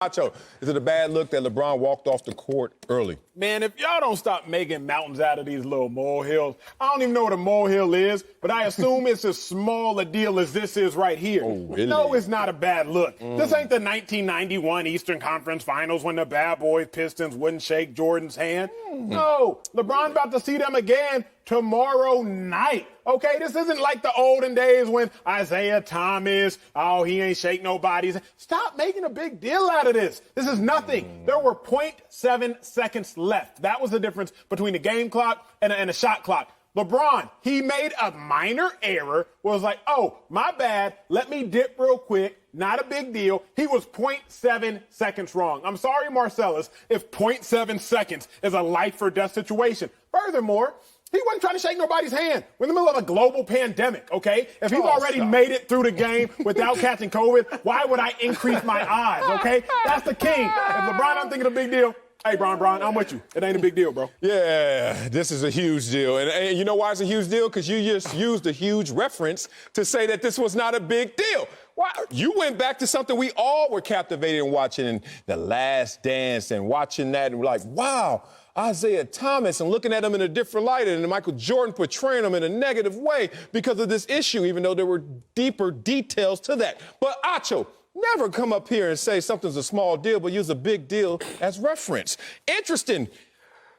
Acho, is it a bad look that LeBron walked off the court early? Man, if y'all don't stop making mountains out of these little molehills, I don't even know what a molehill is, but I assume it's as small a deal as this is right here. Oh, really? No, it's not a bad look. This ain't the 1991 Eastern Conference Finals when the bad boys Pistons wouldn't shake Jordan's hand. No, LeBron's about to see them again tomorrow night. Okay, this isn't like the olden days when Isaiah Thomas, he ain't shake nobody's. Stop making a big deal out of this. This is nothing. There were 0.7 seconds left. That was the difference between the game clock and a shot clock. LeBron, he made a minor error, was like, oh, my bad, let me dip real quick, not a big deal. He was 0.7 seconds wrong. I'm sorry, Marcellus, if 0.7 seconds is a life or death situation. Furthermore, he wasn't trying to shake nobody's hand. We're in the middle of a global pandemic, okay? If he's already made it through the game without catching COVID, why would I increase my odds, okay? That's the king. If LeBron don't think it's a big deal, hey, Bron, I'm with you. It ain't a big deal, bro. Yeah, this is a huge deal. And you know why it's a huge deal? Because you just used a huge reference to say that this was not a big deal. Why? You went back to something we all were captivated in watching in The Last Dance and watching that and we're like, wow, Isaiah Thomas, and looking at him in a different light, and Michael Jordan portraying him in a negative way because of this issue, even though there were deeper details to that. But Acho, never come up here and say something's a small deal, but use a big deal as reference. Interesting.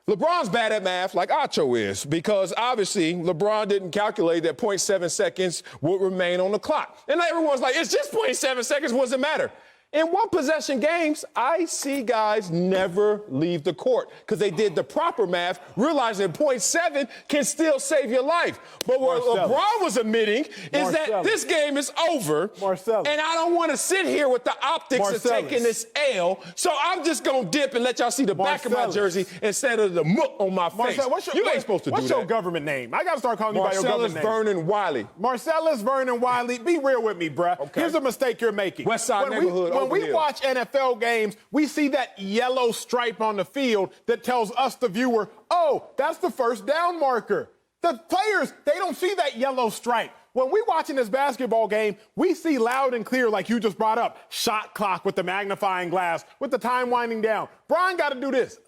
LeBron's bad at math like Acho is because obviously LeBron didn't calculate that 0.7 seconds would remain on the clock. And everyone's like, it's just 0.7 seconds, what does it matter? In one possession games, I see guys never leave the court because they did the proper math, realizing 0.7 can still save your life. But what LeBron was admitting is that this game is over, and I don't want to sit here with the optics of taking this L, so I'm just going to dip and let y'all see the back of my jersey instead of the muck on my face. You ain't supposed to do that. What's your government name? I got to start calling you by your government name. Marcellus Vernon Wiley. Marcellus Vernon Wiley. Be real with me, bruh. Okay. Here's a mistake you're making. West Side neighborhood. When we watch NFL games, we see that yellow stripe on the field that tells us, the viewer, oh, that's the first down marker. The players, they don't see that yellow stripe. When we watching this basketball game, we see loud and clear, like you just brought up, shot clock with the magnifying glass, with the time winding down. Brian got to do this.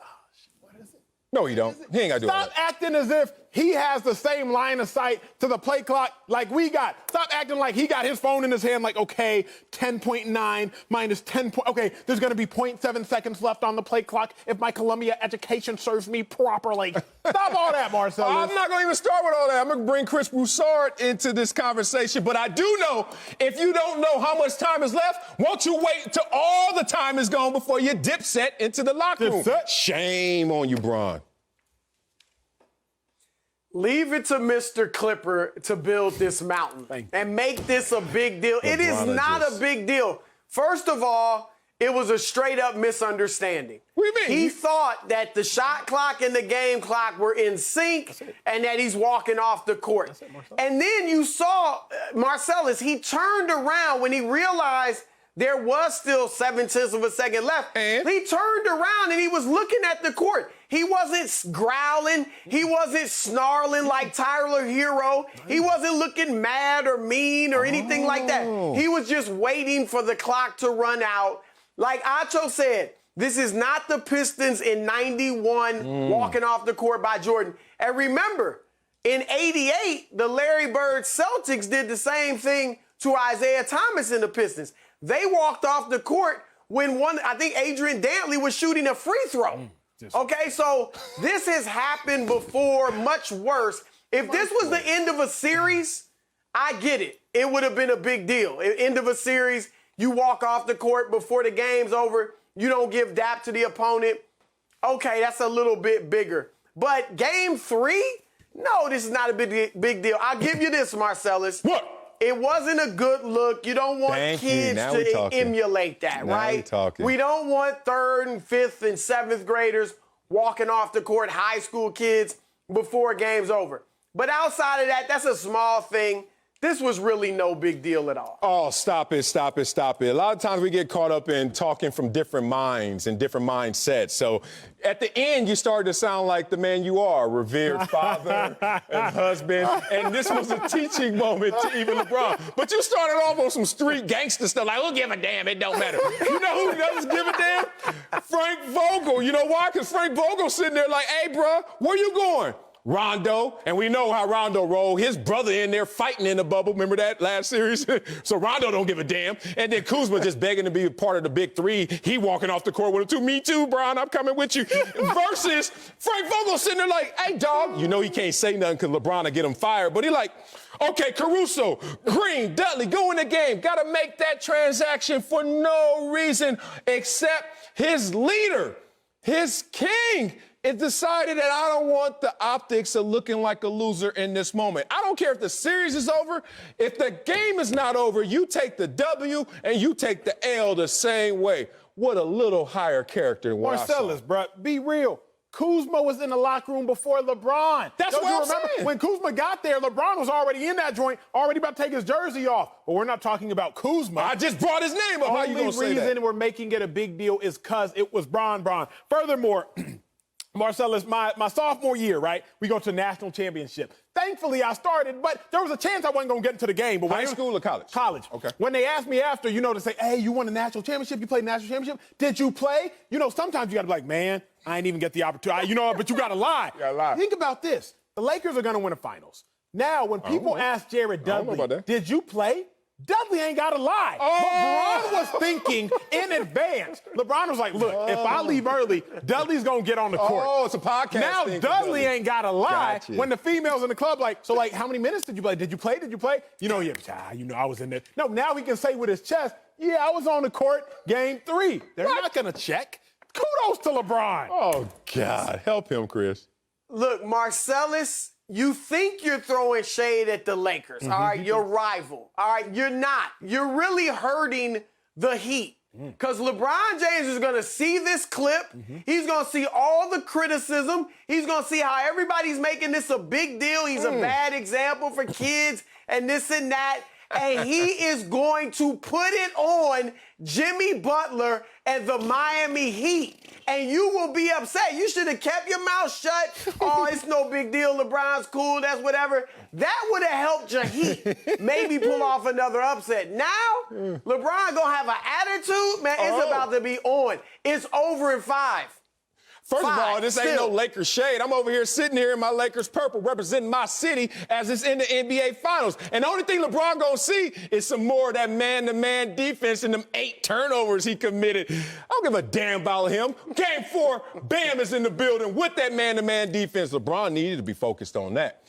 What is it? No, he don't. He ain't got to do that. Stop acting as if he has the same line of sight to the play clock like we got. Stop acting like he got his phone in his hand like, okay, 10.9 minus 10. Okay, there's going to be 0.7 seconds left on the play clock if my Columbia education serves me properly. Stop all that, Marcellus. I'm not going to even start with all that. I'm going to bring Chris Broussard into this conversation. But I do know, if you don't know how much time is left, won't you wait till all the time is gone before you dipset into the locker room? Shame on you, Bron. Leave it to Mr. Clipper to build this mountain and make this a big deal. It is not a big deal. First of all, it was a straight-up misunderstanding. What do you mean? He thought that the shot clock and the game clock were in sync and that he's walking off the court. And then you saw Marcellus, he turned around when he realized there was still 0.7 of a second left. And he turned around and he was looking at the court. He wasn't growling. He wasn't snarling like Tyler Hero. He wasn't looking mad or mean or anything like that. He was just waiting for the clock to run out. Like Acho said, this is not the Pistons in 91 walking off the court by Jordan. And remember, in 88, the Larry Bird Celtics did the same thing to Isaiah Thomas and the Pistons. They walked off the court when I think Adrian Dantley was shooting a free throw. Okay, so this has happened before, much worse. If this was the end of a series, I get it. It would have been a big deal. End of a series, you walk off the court before the game's over, you don't give dap to the opponent. Okay, that's a little bit bigger. But game 3? No, this is not a big deal. I'll give you this, Marcellus. What? It wasn't a good look. You don't want kids to emulate that, right? We don't want 3rd and 5th and 7th graders walking off the court, high school kids, before game's over. But outside of that, that's a small thing. this was really no big deal at all. Oh, stop it, stop it, stop it. A lot of times we get caught up in talking from different minds and different mindsets. So at the end, you started to sound like the man you are, revered father and husband. And this was a teaching moment to even LeBron. But you started off on some street gangster stuff, like, who give a damn, it don't matter. You know who doesn't give a damn? Frank Vogel. You know why? Because Frank Vogel's sitting there like, hey, bro, where you going? Rondo, and we know how Rondo rolled. His brother in there fighting in the bubble. Remember that last series? So Rondo don't give a damn. And then Kuzma just begging to be a part of the big three. He walking off the court with a two. Me too, Brian. I'm coming with you. Versus Frank Vogel sitting there like, hey, dog. You know he can't say nothing because LeBron will get him fired. But he like, okay, Caruso, Green, Dudley, go in the game. Got to make that transaction for no reason except his leader, his king, it decided that I don't want the optics of looking like a loser in this moment. I don't care if the series is over. If the game is not over, you take the W and you take the L the same way. What a little higher character than what Marcellus, I saw. bro, be real. Kuzma was in the locker room before LeBron. That's Don't what you I'm remember? saying. When Kuzma got there, LeBron was already in that joint, already about to take his jersey off. But we're not talking about Kuzma. I just brought his name up. How you gonna say Only that? reason we're making it a big deal is because it was Bron. Furthermore, Marcellus, my sophomore year, right? We go to the national championship. Thankfully, I started, but there was a chance I wasn't going to get into the game. But High school or college? College. Okay. When they asked me after, to say, hey, you won a national championship? You played national championship? Did you play? Sometimes you got to be like, man, I ain't even get the opportunity. But you got to lie. You gotta lie. Think about this. The Lakers are going to win a finals. Now, when people ask Jared don't know Dudley, about that. did you play? Dudley ain't got to lie. Oh! LeBron was thinking in advance. LeBron was like, look, if I leave early, Dudley's going to get on the court. Oh, it's a podcast Now thing for Dudley ain't got to lie Gotcha. when the females in the club how many minutes did you play? Did you play? I was in there. No, now he can say with his chest, yeah, I was on the court game 3. They're not going to check. Kudos to LeBron. Oh, God. Help him, Chris. Look, Marcellus, you think you're throwing shade at the Lakers, all right? Your rival, all right? You're not. You're really hurting the Heat. Because LeBron James is going to see this clip. He's going to see all the criticism. He's going to see how everybody's making this a big deal. He's a bad example for kids and this and that. And he is going to put it on Jimmy Butler and the Miami Heat. And you will be upset. You should have kept your mouth shut. Oh, it's no big deal. LeBron's cool. That's whatever. That would have helped your Heat maybe pull off another upset. Now, LeBron going to have an attitude. Man, it's about to be on. It's over in 5. First of all, this ain't no Still. Lakers shade. I'm over here sitting here in my Lakers purple representing my city as it's in the NBA Finals. And the only thing LeBron gonna see is some more of that man-to-man defense and them 8 turnovers he committed. I don't give a damn about him. Game 4, Bam is in the building with that man-to-man defense. LeBron needed to be focused on that.